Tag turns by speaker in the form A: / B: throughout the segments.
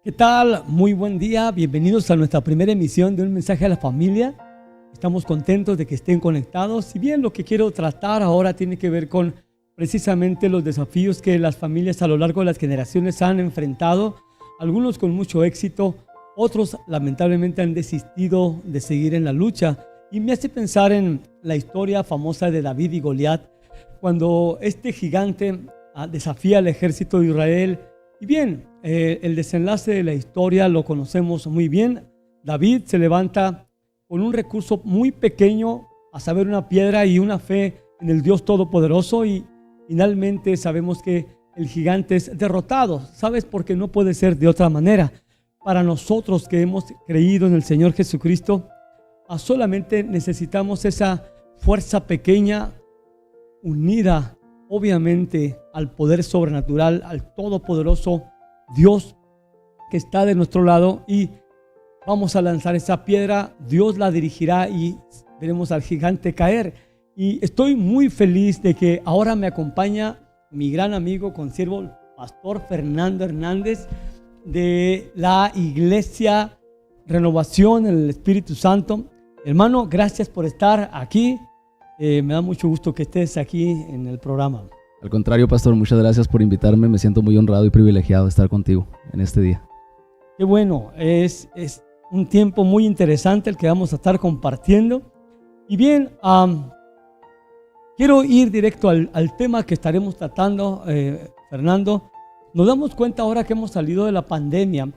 A: ¿Qué tal? Muy buen día, bienvenidos a nuestra primera emisión de Un Mensaje a la Familia. Estamos contentos de que estén conectados. Si bien lo que quiero tratar ahora tiene que ver con precisamente los desafíos que las familias a lo largo de las generaciones han enfrentado, algunos con mucho éxito, otros lamentablemente han desistido de seguir en la lucha. Y me hace pensar en la historia famosa de David y Goliat, cuando este gigante desafía al ejército de Israel. Y bien, el desenlace de la historia lo conocemos muy bien. David se levanta con un recurso muy pequeño, a saber, una piedra y una fe en el Dios Todopoderoso, y finalmente sabemos que el gigante es derrotado. ¿Sabes? Porque no puede ser de otra manera. Para nosotros que hemos creído en el Señor Jesucristo, solamente necesitamos esa fuerza pequeña unida obviamente al poder sobrenatural, al todopoderoso Dios que está de nuestro lado, y vamos a lanzar esa piedra. Dios la dirigirá y veremos al gigante caer. Y estoy muy feliz de que ahora me acompaña mi gran amigo, consiervo, Pastor Fernando Hernández, de la Iglesia Renovación en el Espíritu Santo. Hermano, gracias por estar aquí. Me da mucho gusto que estés aquí en el programa.
B: Al contrario, pastor, muchas gracias por invitarme. Me siento muy honrado y privilegiado de estar contigo en este día.
A: Qué bueno, es un tiempo muy interesante el que vamos a estar compartiendo. Y bien, quiero ir directo al tema que estaremos tratando, Fernando. Nos damos cuenta ahora que hemos salido de la pandemia,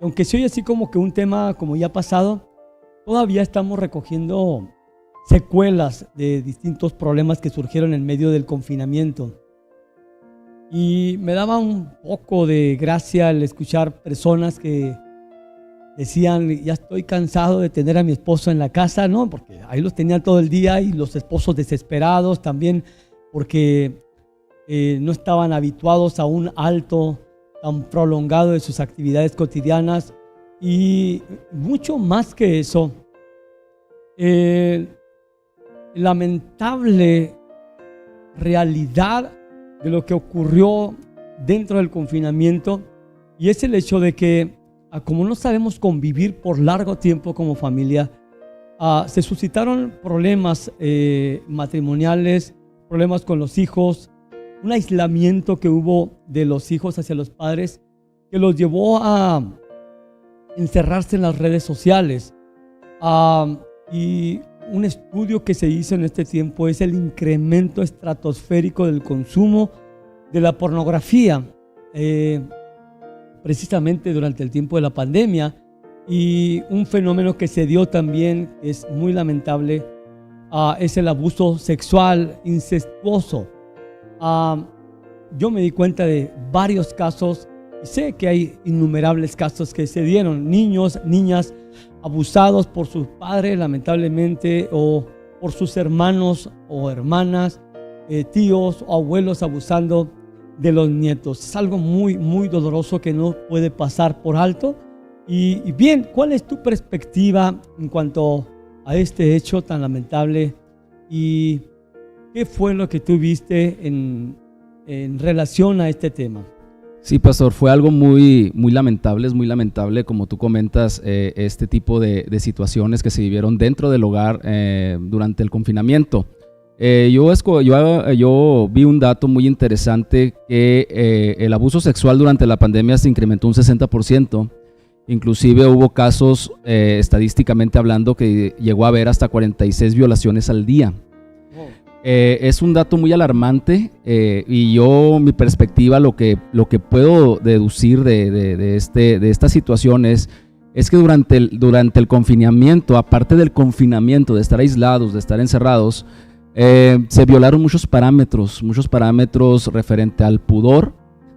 A: aunque se oye así como que un tema como ya pasado, todavía estamos recogiendo secuelas de distintos problemas que surgieron en medio del confinamiento. Y me daba un poco de gracia el escuchar personas que decían: ya estoy cansado de tener a mi esposo en la casa, ¿no? Porque ahí los tenían todo el día, y los esposos desesperados también porque no estaban habituados a un alto tan prolongado de sus actividades cotidianas. Y mucho más que eso, lamentable realidad de lo que ocurrió dentro del confinamiento, y es el hecho de que como no sabemos convivir por largo tiempo como familia, se suscitaron problemas matrimoniales, problemas con los hijos, un aislamiento que hubo de los hijos hacia los padres que los llevó a encerrarse en las redes sociales. Y un estudio que se hizo en este tiempo es el incremento estratosférico del consumo de la pornografía, precisamente durante el tiempo de la pandemia. Y un fenómeno que se dio también, es muy lamentable, es el abuso sexual incestuoso. Yo me di cuenta de varios casos, y sé que hay innumerables casos que se dieron: niños, niñas abusados por sus padres, lamentablemente, o por sus hermanos o hermanas, tíos o abuelos abusando de los nietos. Es algo muy, muy doloroso que no puede pasar por alto. Y bien, ¿cuál es tu perspectiva en cuanto a este hecho tan lamentable? ¿Y qué fue lo que tú viste en relación a este tema?
B: Sí, pastor, fue algo muy, muy lamentable. Es muy lamentable, como tú comentas, este tipo de situaciones que se vivieron dentro del hogar durante el confinamiento. Yo vi un dato muy interesante, que el abuso sexual durante la pandemia se incrementó un 60%. Inclusive hubo casos, estadísticamente hablando, que llegó a haber hasta 46 violaciones al día. Es un dato muy alarmante, y yo, mi perspectiva, lo que puedo deducir de esta situación es que durante el confinamiento, aparte del confinamiento, de estar aislados, de estar encerrados, se violaron muchos parámetros referente al pudor,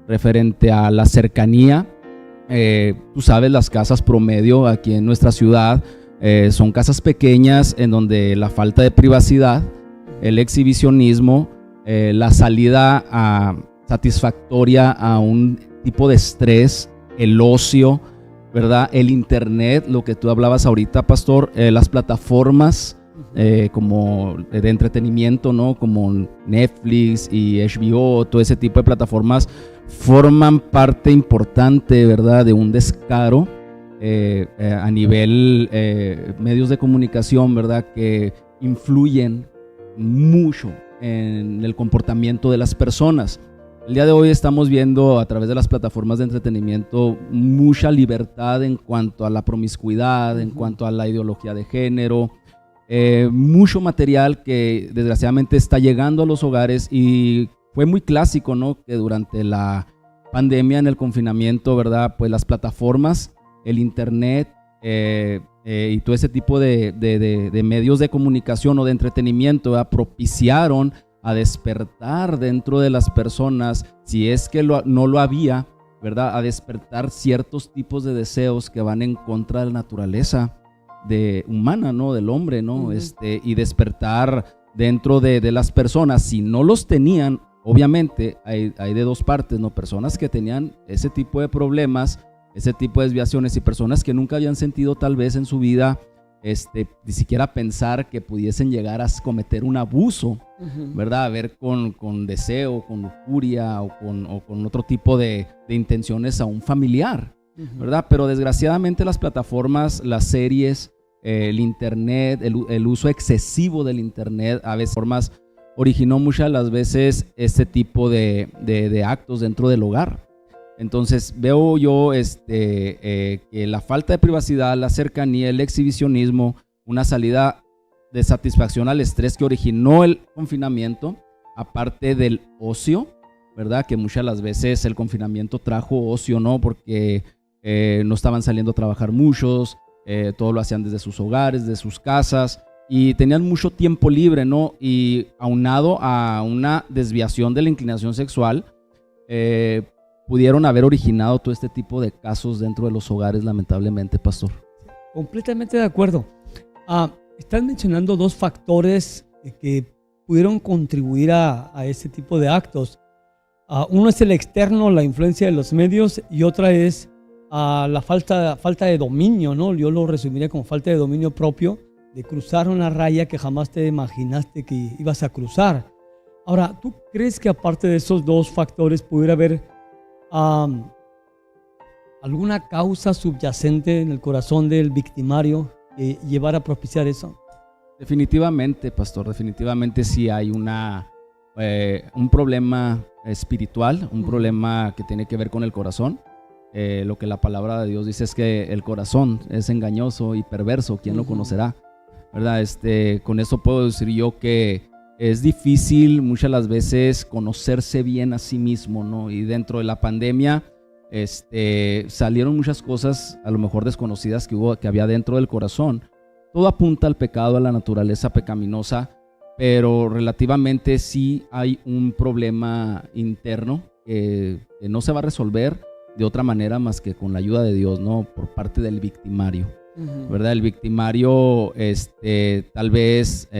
B: referente a la cercanía. Tú sabes, las casas promedio aquí en nuestra ciudad son casas pequeñas en donde la falta de privacidad, el exhibicionismo, la salida satisfactoria a un tipo de estrés, el ocio, ¿verdad? El internet, lo que tú hablabas ahorita, pastor, las plataformas como de entretenimiento, ¿no? Como Netflix y HBO, todo ese tipo de plataformas forman parte importante, ¿verdad?, de un descaro a nivel medios de comunicación, ¿verdad?, que influyen mucho en el comportamiento de las personas. El día de hoy estamos viendo a través de las plataformas de entretenimiento mucha libertad en cuanto a la promiscuidad, en cuanto a la ideología de género, mucho material que desgraciadamente está llegando a los hogares, y fue muy clásico, ¿no?, que durante la pandemia, en el confinamiento, ¿verdad?, pues las plataformas, el internet y todo ese tipo de medios de comunicación o de entretenimiento, ¿verdad?, propiciaron a despertar dentro de las personas, si es que no lo había, ¿verdad?, a despertar ciertos tipos de deseos que van en contra de la naturaleza humana, ¿no?, del hombre, ¿no? Y despertar dentro de las personas, si no los tenían, obviamente hay de dos partes, ¿no? Personas que tenían ese tipo de problemas, ese tipo de desviaciones, y personas que nunca habían sentido tal vez en su vida ni siquiera pensar que pudiesen llegar a cometer un abuso, ¿verdad? A ver con deseo, con lujuria o con otro tipo de intenciones a un familiar, ¿verdad? Pero desgraciadamente las plataformas, las series, el internet, el uso excesivo del internet, a veces formas, originó muchas de las veces este tipo de actos dentro del hogar. Entonces veo yo que la falta de privacidad, la cercanía, el exhibicionismo, una salida de satisfacción al estrés que originó el confinamiento, aparte del ocio, ¿verdad? Que muchas de las veces el confinamiento trajo ocio, ¿no? Porque no estaban saliendo a trabajar muchos, todo lo hacían desde sus hogares, de sus casas, y tenían mucho tiempo libre, ¿no? Y aunado a una desviación de la inclinación sexual, pudieron haber originado todo este tipo de casos dentro de los hogares, lamentablemente, pastor.
A: Completamente de acuerdo. Están mencionando dos factores que pudieron contribuir a ese tipo de actos. Uno es el externo, la influencia de los medios, y otra es la falta de dominio, ¿no? Yo lo resumiría como falta de dominio propio, de cruzar una raya que jamás te imaginaste que ibas a cruzar. Ahora, ¿tú crees que aparte de esos dos factores pudiera haber alguna causa subyacente en el corazón del victimario que llevara a propiciar eso?
B: Definitivamente, pastor, definitivamente sí hay un problema espiritual, un problema que tiene que ver con el corazón. Lo que la palabra de Dios dice es que el corazón es engañoso y perverso, ¿quién lo conocerá? ¿Verdad? Con eso puedo decir yo que es difícil muchas de las veces conocerse bien a sí mismo, ¿no? Y dentro de la pandemia salieron muchas cosas a lo mejor desconocidas que había dentro del corazón. Todo apunta al pecado, a la naturaleza pecaminosa, pero relativamente sí hay un problema interno que no se va a resolver de otra manera más que con la ayuda de Dios, ¿no? Por parte del victimario, ¿verdad? El victimario tal vez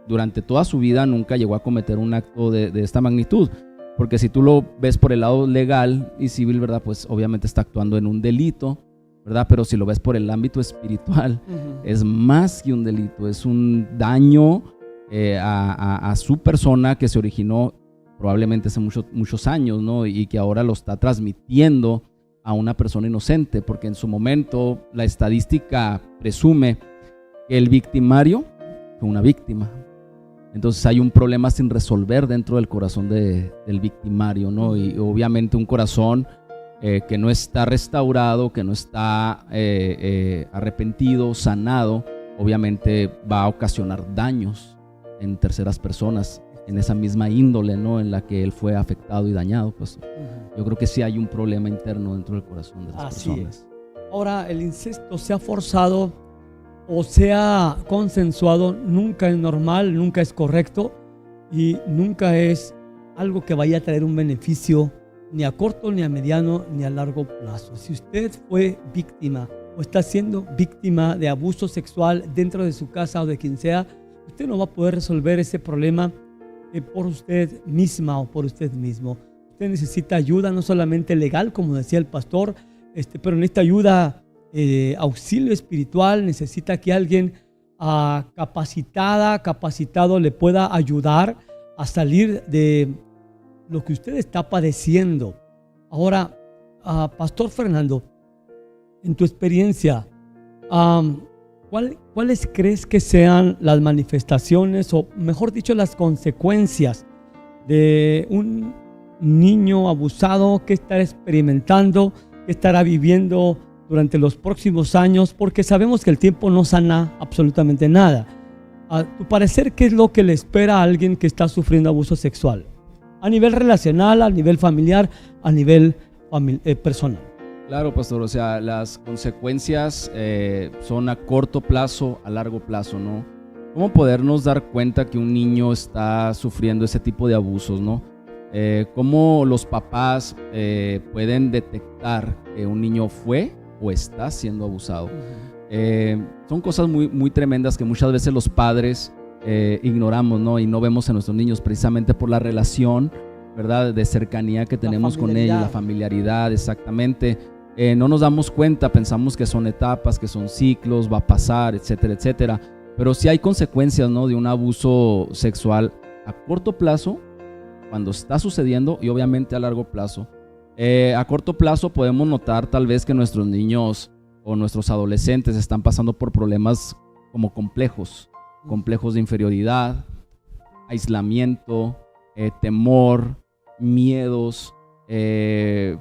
B: durante toda su vida nunca llegó a cometer un acto de esta magnitud, porque si tú lo ves por el lado legal y civil, ¿verdad?, pues obviamente está actuando en un delito, ¿verdad? Pero si lo ves por el ámbito espiritual, es más que un delito, es un daño a su persona que se originó probablemente hace muchos años, ¿no? Y que ahora lo está transmitiendo a una persona inocente, porque en su momento la estadística presume que el victimario fue una víctima. Entonces hay un problema sin resolver dentro del corazón del victimario, ¿no? Y obviamente un corazón que no está restaurado, que no está arrepentido, sanado, obviamente va a ocasionar daños en terceras personas, en esa misma índole, ¿no?, en la que él fue afectado y dañado. Pues yo creo que sí hay un problema interno dentro del corazón de las personas.
A: Ahora, el incesto, sea forzado o sea consensuado, nunca es normal, nunca es correcto y nunca es algo que vaya a traer un beneficio ni a corto, ni a mediano, ni a largo plazo. Si usted fue víctima o está siendo víctima de abuso sexual dentro de su casa o de quien sea, usted no va a poder resolver ese problema por usted misma o por usted mismo. Usted necesita ayuda, no solamente legal, como decía el pastor, pero necesita ayuda, auxilio espiritual, necesita que alguien capacitado le pueda ayudar a salir de lo que usted está padeciendo. Ahora, Pastor Fernando, en tu experiencia, ¿cuáles crees que sean las manifestaciones, o mejor dicho, las consecuencias de un niño abusado que estará experimentando, que estará viviendo durante los próximos años? Porque sabemos que el tiempo no sana absolutamente nada. A tu parecer, ¿qué es lo que le espera a alguien que está sufriendo abuso sexual? A nivel relacional, a nivel familiar, a nivel personal.
B: Claro, pastor, o sea, las consecuencias son a corto plazo, a largo plazo, ¿no? ¿Cómo podernos dar cuenta que un niño está sufriendo ese tipo de abusos, ¿no? ¿Cómo los papás pueden detectar que un niño fue o está siendo abusado? Son cosas muy, muy tremendas que muchas veces los padres ignoramos, ¿no? Y no vemos en nuestros niños, precisamente por la relación, ¿verdad?, de cercanía que tenemos con ellos, la familiaridad, exactamente. No nos damos cuenta, pensamos que son etapas, que son ciclos, va a pasar, etcétera, etcétera. Pero sí hay consecuencias, ¿no?, de un abuso sexual a corto plazo, cuando está sucediendo, y obviamente a largo plazo. A corto plazo podemos notar tal vez que nuestros niños o nuestros adolescentes están pasando por problemas como complejos de inferioridad, aislamiento, temor, miedos,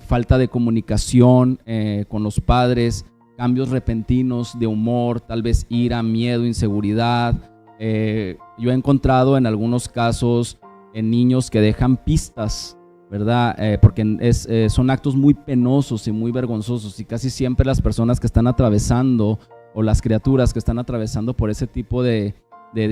B: falta de comunicación con los padres, cambios repentinos de humor, tal vez ira, miedo, inseguridad. Yo he encontrado en algunos casos en niños que dejan pistas, ¿verdad? Porque son actos muy penosos y muy vergonzosos, y casi siempre las personas que están atravesando, o las criaturas que están atravesando por ese tipo de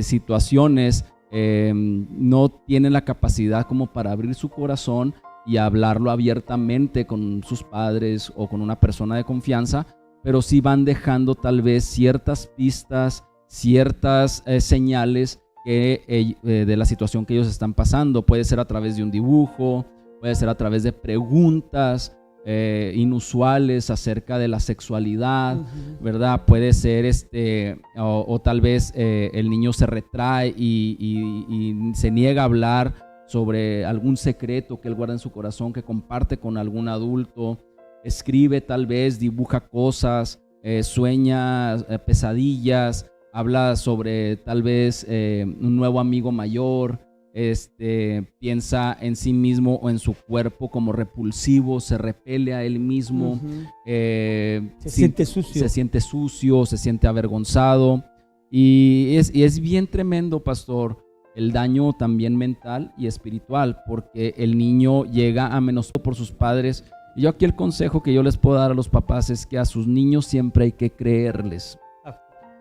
B: situaciones, no tienen la capacidad como para abrir su corazón y hablarlo abiertamente con sus padres o con una persona de confianza, pero sí van dejando tal vez ciertas pistas, ciertas señales de la situación que ellos están pasando. Puede ser a través de un dibujo, puede ser a través de preguntas inusuales acerca de la sexualidad, ¿verdad? Puede ser o tal vez el niño se retrae y se niega a hablar sobre algún secreto que él guarda en su corazón, que comparte con algún adulto. Escribe tal vez, dibuja cosas, sueña pesadillas, habla sobre tal vez un nuevo amigo mayor. Piensa en sí mismo o en su cuerpo como repulsivo, se repele a él mismo,
A: se siente sucio,
B: se siente avergonzado, y es bien tremendo, pastor, el daño también mental y espiritual, porque el niño llega a menospreciar por sus padres. Y yo aquí el consejo que yo les puedo dar a los papás es que a sus niños siempre hay que creerles.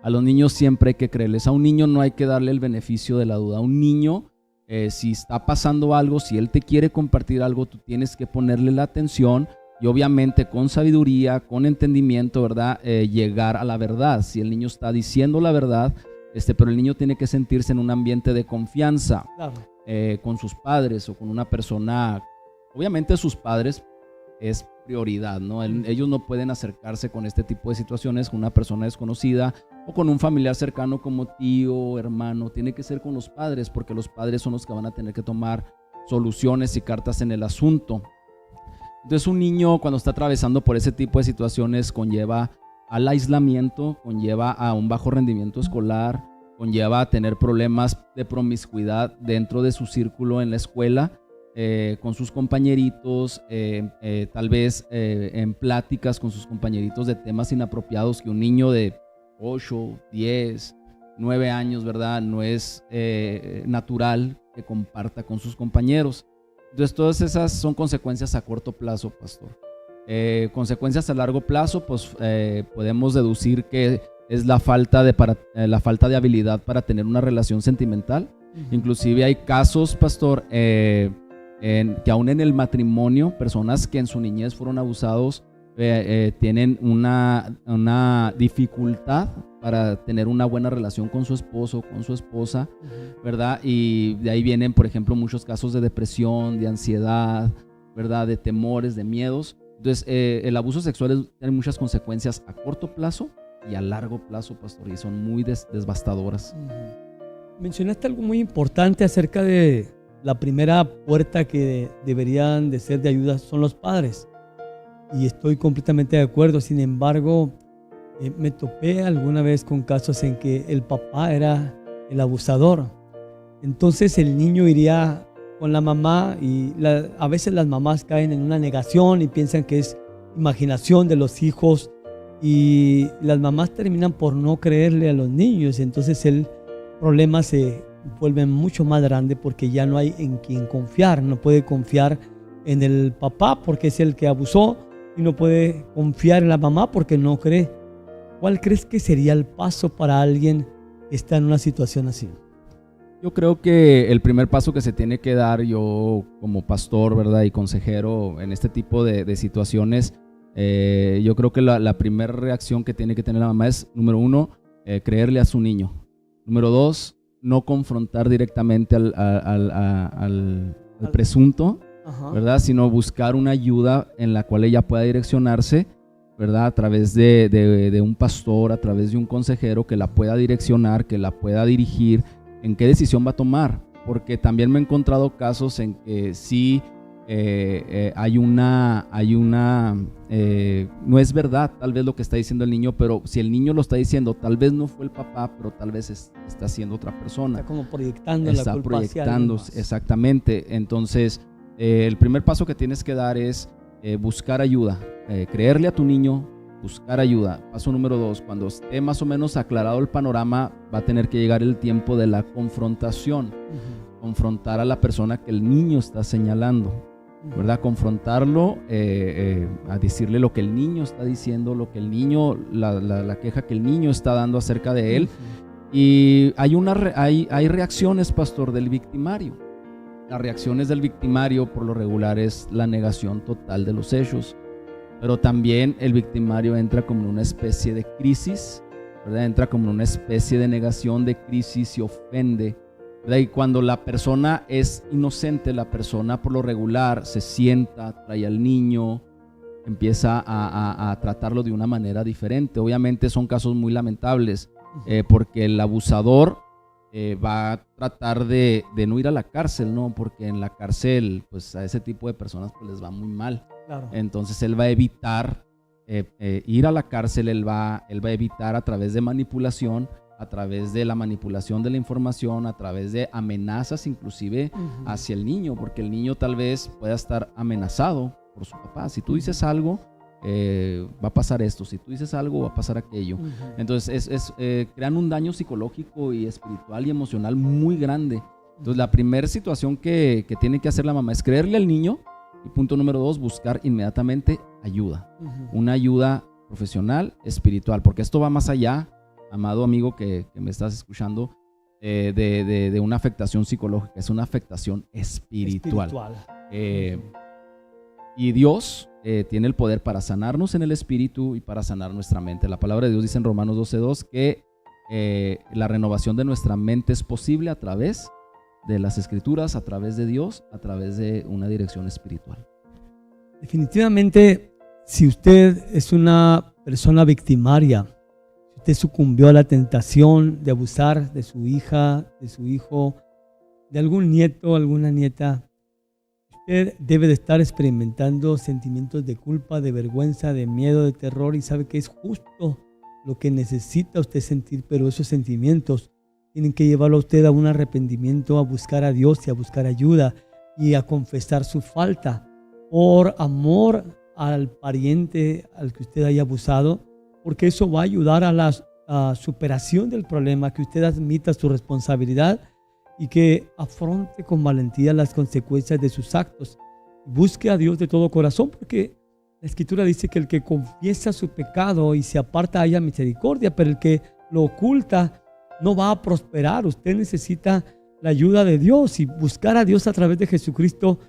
B: A los niños siempre hay que creerles. A un niño no hay que darle el beneficio de la duda. A un niño, si está pasando algo, si él te quiere compartir algo, tú tienes que ponerle la atención y obviamente con sabiduría, con entendimiento, ¿verdad? Llegar a la verdad. Si el niño está diciendo la verdad, pero el niño tiene que sentirse en un ambiente de confianza, claro, con sus padres o con una persona. Obviamente sus padres es prioridad, ¿no? Ellos no pueden acercarse con este tipo de situaciones con una persona desconocida o con un familiar cercano como tío, hermano. Tiene que ser con los padres, porque los padres son los que van a tener que tomar soluciones y cartas en el asunto. Entonces un niño, cuando está atravesando por ese tipo de situaciones, conlleva al aislamiento, conlleva a un bajo rendimiento escolar, conlleva a tener problemas de promiscuidad dentro de su círculo en la escuela, con sus compañeritos, tal vez en pláticas con sus compañeritos de temas inapropiados que un niño de 8, 10, 9 años, ¿verdad? No es natural que comparta con sus compañeros. Entonces todas esas son consecuencias a corto plazo, pastor. Consecuencias a largo plazo, pues podemos deducir que es la falta de habilidad para tener una relación sentimental. Inclusive hay casos, pastor, que aún en el matrimonio, personas que en su niñez fueron abusados tienen una dificultad para tener una buena relación con su esposo, con su esposa, ¿verdad? Y de ahí vienen, por ejemplo, muchos casos de depresión, de ansiedad, ¿verdad? De temores, de miedos. Entonces, el abuso sexual tiene muchas consecuencias a corto plazo y a largo plazo, pastor, y son muy devastadoras.
A: Mencionaste algo muy importante acerca de la primera puerta que deberían de ser de ayuda son los padres. Y estoy completamente de acuerdo. Sin embargo, me topé alguna vez con casos en que el papá era el abusador. Entonces el niño iría con la mamá y a veces las mamás caen en una negación y piensan que es imaginación de los hijos y las mamás terminan por no creerle a los niños. Entonces el problema se vuelve mucho más grande porque ya no hay en quien confiar. No puede confiar en el papá porque es el que abusó y no puede confiar en la mamá porque no cree. ¿Cuál crees que sería el paso para alguien que está en una situación así?
B: Yo creo que el primer paso que se tiene que dar yo como pastor, ¿verdad? Y consejero en este tipo de situaciones, yo creo que la primera reacción que tiene que tener la mamá es, número 1, creerle a su niño. Número 2, no confrontar directamente al presunto, ¿verdad? Sino buscar una ayuda en la cual ella pueda direccionarse, ¿verdad? A través de un pastor, a través de un consejero que la pueda direccionar, que la pueda dirigir en qué decisión va a tomar, porque también me he encontrado casos en que sí no es verdad tal vez lo que está diciendo el niño, pero si el niño lo está diciendo, tal vez no fue el papá, pero tal vez está siendo otra persona.
A: Está como proyectando la culpa hacia alguien más.
B: Exactamente. Entonces, el primer paso que tienes que dar es buscar ayuda, creerle a tu niño, buscar ayuda. Paso número 2, cuando esté más o menos aclarado el panorama, va a tener que llegar el tiempo de la confrontación. Confrontar a la persona que el niño está señalando, ¿verdad? Confrontarlo, a decirle lo que el niño está diciendo, lo que el niño, la queja que el niño está dando acerca de él. Y hay reacciones, pastor, del victimario. Las reacciones del victimario por lo regular es la negación total de los hechos. Pero también el victimario entra como en una especie de crisis, ¿verdad? Entra como en una especie de negación, de crisis, se ofende, ¿verdad? Y cuando la persona es inocente, la persona por lo regular se sienta, trae al niño, empieza a tratarlo de una manera diferente. Obviamente son casos muy lamentables, porque el abusador va a tratar de no ir a la cárcel, ¿no? Porque en la cárcel, pues a ese tipo de personas pues les va muy mal. Claro. Entonces él va a evitar ir a la cárcel, él va a evitar a través de manipulación, a través de la manipulación de la información, a través de amenazas inclusive hacia el niño, porque el niño tal vez pueda estar amenazado por su papá. Si tú dices algo, va a pasar esto, si tú dices algo, va a pasar aquello. Entonces crean un daño psicológico y espiritual y emocional muy grande. Entonces la primera situación que tiene que hacer la mamá es creerle al niño. Y punto número 2, buscar inmediatamente ayuda. Una ayuda profesional, espiritual, porque esto va más allá, amado amigo que me estás escuchando, de una afectación psicológica, es una afectación espiritual. Y Dios tiene el poder para sanarnos en el espíritu y para sanar nuestra mente. La palabra de Dios dice en Romanos 12:2 que la renovación de nuestra mente es posible a través de las escrituras, a través de Dios, a través de una dirección espiritual.
A: Definitivamente, si usted es una persona victimaria, si usted sucumbió a la tentación de abusar de su hija, de su hijo, de algún nieto, alguna nieta, usted debe de estar experimentando sentimientos de culpa, de vergüenza, de miedo, de terror, y sabe que es justo lo que necesita usted sentir, pero esos sentimientos tienen que llevarlo a usted a un arrepentimiento, a buscar a Dios y a buscar ayuda y a confesar su falta por amor al pariente al que usted haya abusado, porque eso va a ayudar a la superación del problema, que usted admita su responsabilidad y que afronte con valentía las consecuencias de sus actos. Busque a Dios de todo corazón, porque la Escritura dice que el que confiesa su pecado y se aparta haya misericordia, pero el que lo oculta no va a prosperar. Usted necesita la ayuda de Dios, y buscar a Dios a través de Jesucristo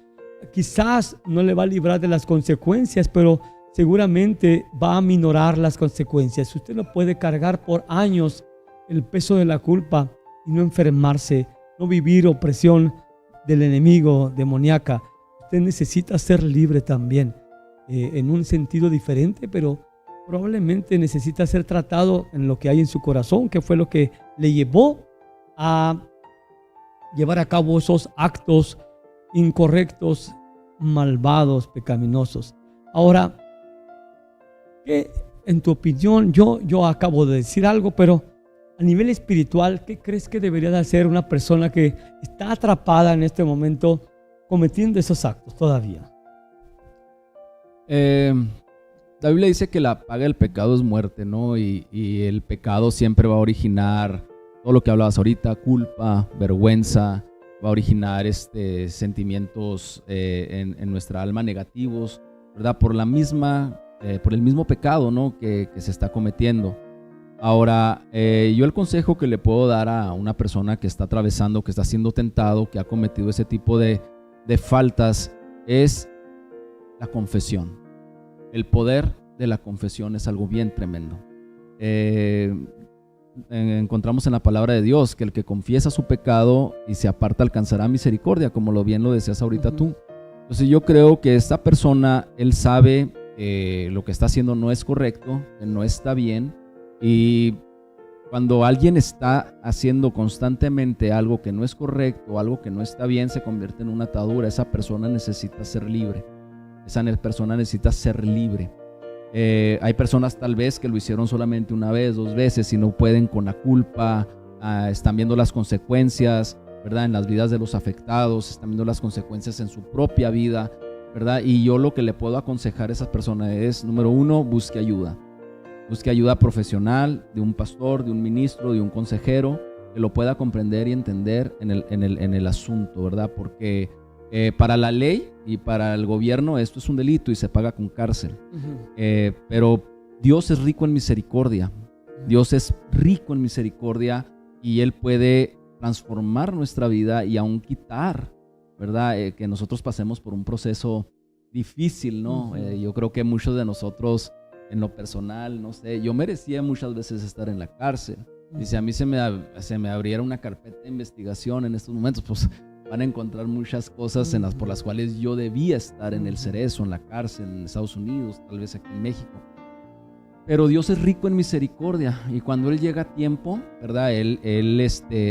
A: quizás no le va a librar de las consecuencias, pero seguramente va a minorar las consecuencias. Usted no puede cargar por años el peso de la culpa y no enfermarse, no vivir opresión del enemigo demoníaca. Usted necesita ser libre también, en un sentido diferente, pero probablemente necesita ser tratado en lo que hay en su corazón, que fue lo que le llevó a llevar a cabo esos actos incorrectos, malvados, pecaminosos. Ahora, ¿qué, en tu opinión, yo acabo de decir algo, pero a nivel espiritual, ¿qué crees que debería de hacer una persona que está atrapada en este momento cometiendo esos actos todavía?
B: La Biblia dice que la paga del pecado es muerte, ¿no? Y el pecado siempre va a originar todo lo que hablabas ahorita: culpa, vergüenza, va a originar sentimientos en nuestra alma negativos, ¿verdad? Por el mismo pecado, ¿no? que se está cometiendo. Ahora, yo el consejo que le puedo dar a una persona que está atravesando, que está siendo tentado, que ha cometido ese tipo de faltas, es la confesión. El poder de la confesión es algo bien tremendo. Encontramos en la palabra de Dios que el que confiesa su pecado y se aparta alcanzará misericordia, como bien lo decías ahorita tú. Entonces yo creo que esta persona, él sabe lo que está haciendo no es correcto, que no está bien, y cuando alguien está haciendo constantemente algo que no es correcto, algo que no está bien, se convierte en una atadura. Esa persona necesita ser libre. Hay personas tal vez que lo hicieron solamente una vez, 2 veces, y no pueden con la culpa, están viendo las consecuencias, ¿verdad? En las vidas de los afectados, están viendo las consecuencias en su propia vida, ¿verdad? Y yo lo que le puedo aconsejar a esas personas es, número 1, busque ayuda. Busque ayuda profesional, de un pastor, de un ministro, de un consejero, que lo pueda comprender y entender en el asunto, ¿verdad? Porque para la ley y para el gobierno esto es un delito y se paga con cárcel. Pero Dios es rico en misericordia. Dios es rico en misericordia y Él puede transformar nuestra vida y aún quitar, ¿verdad? Que nosotros pasemos por un proceso difícil, ¿no? Yo creo que muchos de nosotros, en lo personal, no sé, yo merecía muchas veces estar en la cárcel. Y si a mí se me abriera una carpeta de investigación en estos momentos, pues van a encontrar muchas cosas por las cuales yo debía estar en el cerezo, en la cárcel, en Estados Unidos, tal vez aquí en México. Pero Dios es rico en misericordia y cuando Él llega a tiempo, ¿verdad? Él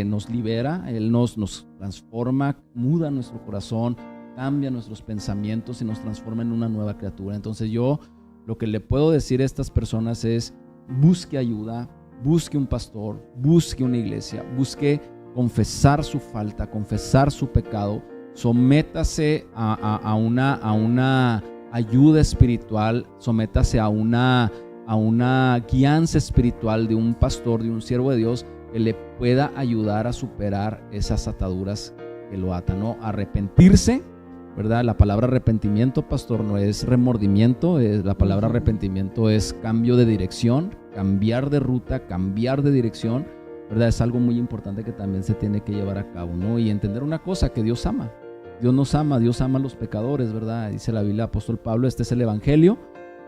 B: nos libera, Él nos transforma, muda nuestro corazón, cambia nuestros pensamientos y nos transforma en una nueva criatura. Entonces yo lo que le puedo decir a estas personas es: busque ayuda, busque un pastor, busque una iglesia, busque confesar su falta, confesar su pecado, sométase a una ayuda espiritual, sométase a una guianza espiritual de un pastor, de un siervo de Dios que le pueda ayudar a superar esas ataduras que lo atan, ¿no? Arrepentirse, ¿verdad? La palabra arrepentimiento, pastor, no es remordimiento, la palabra arrepentimiento es cambio de dirección, cambiar de ruta, cambiar de dirección, ¿verdad? Es algo muy importante que también se tiene que llevar a cabo, ¿no? Y entender una cosa, que Dios ama. Dios nos ama, Dios ama a los pecadores, ¿verdad? Dice la Biblia, apóstol Pablo, este es el evangelio,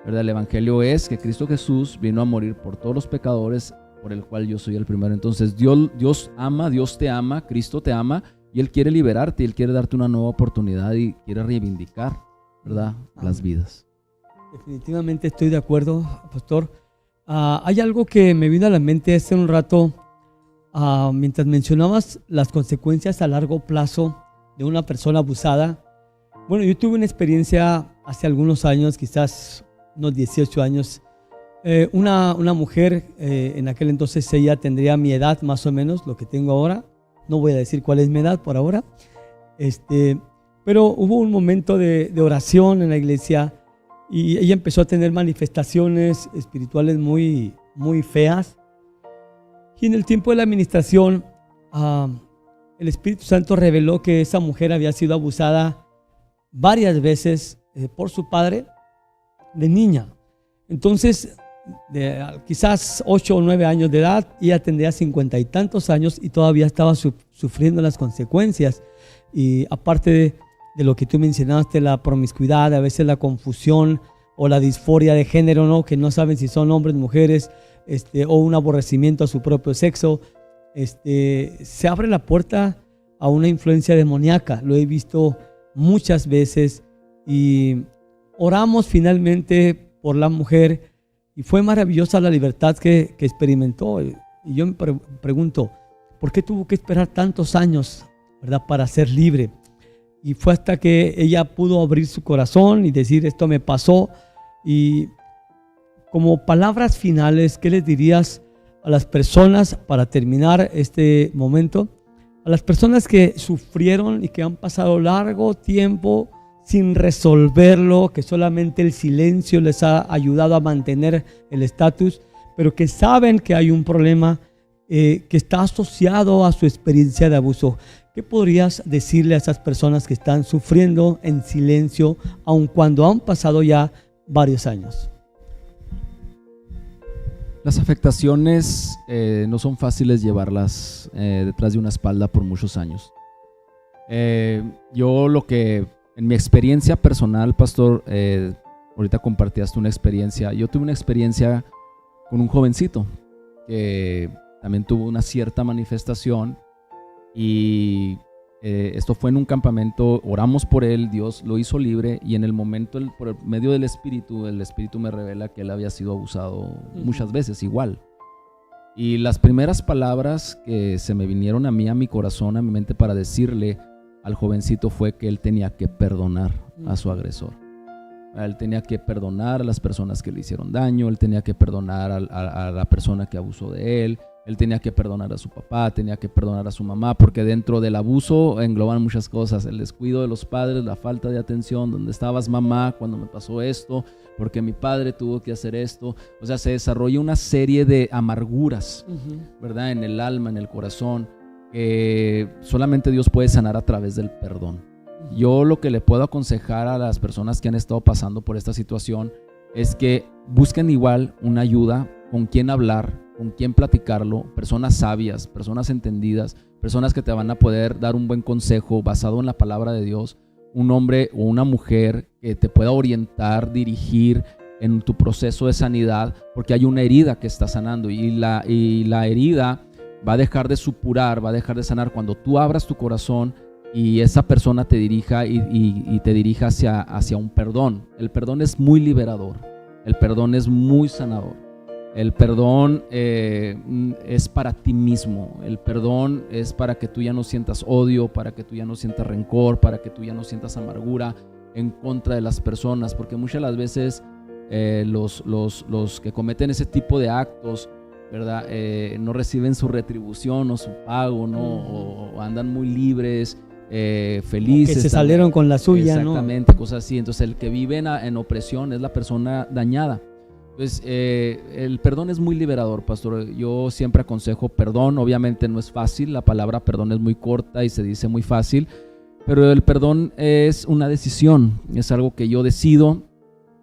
B: ¿verdad? El evangelio es que Cristo Jesús vino a morir por todos los pecadores, por el cual yo soy el primero. Entonces Dios ama, Dios te ama, Cristo te ama, y Él quiere liberarte, y Él quiere darte una nueva oportunidad y quiere reivindicar, ¿verdad? Las vidas.
A: Definitivamente estoy de acuerdo, pastor. Hay algo que me vino a la mente hace un rato, mientras mencionabas las consecuencias a largo plazo de una persona abusada. Bueno, yo tuve una experiencia hace algunos años, quizás unos 18 años. Una mujer, en aquel entonces ella tendría mi edad más o menos, lo que tengo ahora. No voy a decir cuál es mi edad por ahora. Pero hubo un momento de oración en la iglesia y ella empezó a tener manifestaciones espirituales muy, muy feas. Y en el tiempo de la administración, el Espíritu Santo reveló que esa mujer había sido abusada varias veces por su padre de niña. Entonces, quizás 8 o 9 años de edad, ella tendría 50 y tantos años y todavía estaba sufriendo las consecuencias. Y aparte de lo que tú mencionaste, la promiscuidad, a veces la confusión o la disforia de género, ¿no? Que no saben si son hombres, mujeres, o un aborrecimiento a su propio sexo, se abre la puerta a una influencia demoníaca. Lo he visto muchas veces y oramos finalmente por la mujer y fue maravillosa la libertad que experimentó. Y yo me pregunto, ¿por qué tuvo que esperar tantos años, ¿verdad?, para ser libre? Y fue hasta que ella pudo abrir su corazón y decir, esto me pasó. Y como palabras finales, ¿qué les dirías a las personas para terminar este momento? A las personas que sufrieron y que han pasado largo tiempo sin resolverlo, que solamente el silencio les ha ayudado a mantener el estatus, pero que saben que hay un problema que está asociado a su experiencia de abuso. ¿Qué podrías decirle a esas personas que están sufriendo en silencio, aun cuando han pasado ya varios años?
B: Las afectaciones no son fáciles llevarlas detrás de una espalda por muchos años. Yo lo que, en mi experiencia personal, pastor, ahorita compartías una experiencia. Yo tuve una experiencia con un jovencito que también tuvo una cierta manifestación y esto fue en un campamento, oramos por él, Dios lo hizo libre y en el momento, por el medio del Espíritu, el Espíritu me revela que él había sido abusado muchas veces, igual. Y las primeras palabras que se me vinieron a mí, a mi corazón, a mi mente para decirle al jovencito fue que él tenía que perdonar a su agresor. Él tenía que perdonar a las personas que le hicieron daño, él tenía que perdonar a la persona que abusó de él, él tenía que perdonar a su papá, tenía que perdonar a su mamá, porque dentro del abuso engloban muchas cosas, el descuido de los padres, la falta de atención, ¿dónde estabas, mamá, cuando me pasó esto? Porque mi padre tuvo que hacer esto. O sea, se desarrolla una serie de amarguras, ¿verdad? En el alma, en el corazón, que solamente Dios puede sanar a través del perdón. Yo lo que le puedo aconsejar a las personas que han estado pasando por esta situación es que busquen igual una ayuda, con quién hablar, con quién platicarlo, personas sabias, personas entendidas, personas que te van a poder dar un buen consejo basado en la palabra de Dios, un hombre o una mujer que te pueda orientar, dirigir en tu proceso de sanidad, porque hay una herida que está sanando y la herida va a dejar de supurar, va a dejar de sanar cuando tú abras tu corazón y esa persona te dirija y te dirija hacia un perdón. El perdón es muy liberador, el perdón es muy sanador. El perdón es para ti mismo, el perdón es para que tú ya no sientas odio, para que tú ya no sientas rencor, para que tú ya no sientas amargura en contra de las personas, porque muchas de las veces los que cometen ese tipo de actos, ¿verdad? No reciben su retribución o su pago, ¿no? O andan muy libres, felices.
A: Que se salieron con la suya,
B: exactamente, ¿no? Cosas así. Entonces el que vive en opresión es la persona dañada. Entonces el perdón es muy liberador, pastor. Yo siempre aconsejo perdón. Obviamente no es fácil, la palabra perdón es muy corta y se dice muy fácil, pero el perdón es una decisión, es algo que yo decido,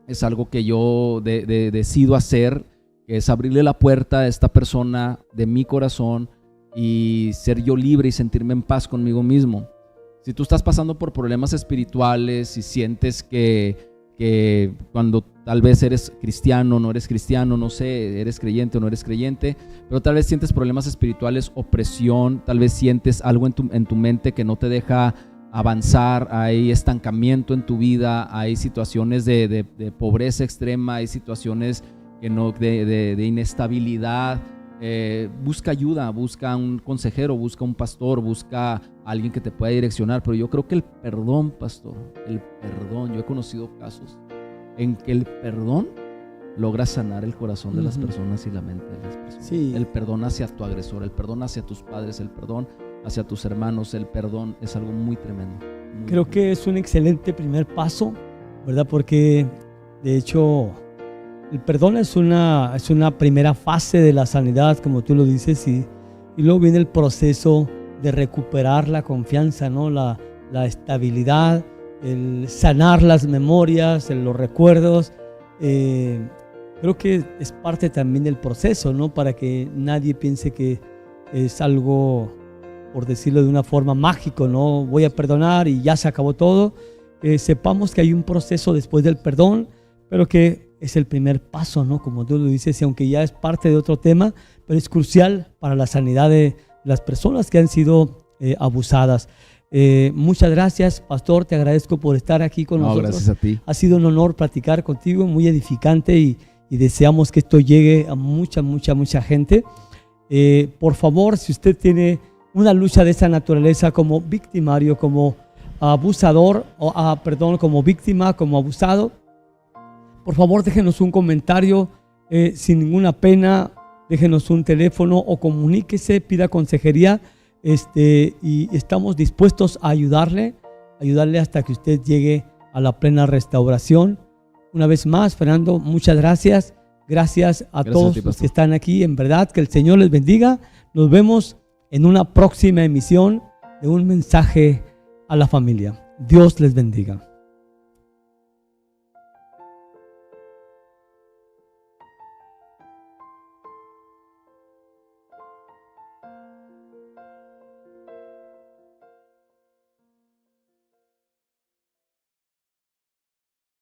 B: es algo que yo decido hacer, que es abrirle la puerta a esta persona de mi corazón y ser yo libre y sentirme en paz conmigo mismo. Si tú estás pasando por problemas espirituales y sientes que cuando tal vez eres cristiano, no eres cristiano, no sé, eres creyente o no eres creyente, pero tal vez sientes problemas espirituales, opresión, tal vez sientes algo en tu mente que no te deja avanzar, hay estancamiento en tu vida, hay situaciones de pobreza extrema, hay situaciones de inestabilidad. Busca ayuda, busca un consejero, busca un pastor, busca a alguien que te pueda direccionar. Pero yo creo que el perdón, pastor, el perdón, yo he conocido casos en que el perdón logra sanar el corazón de las personas y la mente de las personas. Sí. El perdón hacia tu agresor, el perdón hacia tus padres, el perdón hacia tus hermanos, el perdón es algo muy tremendo.
A: Creo que es un excelente primer paso, ¿verdad? Porque de hecho el perdón es una primera fase de la sanidad, como tú lo dices, y luego viene el proceso de recuperar la confianza, ¿no? La estabilidad, el sanar las memorias, los recuerdos. Creo que es parte también del proceso, ¿no? Para que nadie piense que es algo, por decirlo de una forma, mágico, ¿no? Voy a perdonar y ya se acabó todo. Sepamos que hay un proceso después del perdón, pero que es el primer paso, ¿no? Como tú lo dices, y aunque ya es parte de otro tema, pero es crucial para la sanidad de las personas que han sido abusadas. Muchas gracias, pastor, te agradezco por estar aquí con nosotros.
B: Gracias a ti.
A: Ha sido un honor platicar contigo, muy edificante y y deseamos que esto llegue a mucha gente. Por favor, si usted tiene una lucha de esa naturaleza como victimario, como abusador, como víctima, como abusado, por favor déjenos un comentario sin ninguna pena, déjenos un teléfono o comuníquese, pida consejería, y estamos dispuestos a ayudarle hasta que usted llegue a la plena restauración. Una vez más, Fernando, muchas gracias. Gracias a todos los que están aquí. En verdad, que el Señor les bendiga. Nos vemos en una próxima emisión de Un Mensaje a la Familia. Dios les bendiga.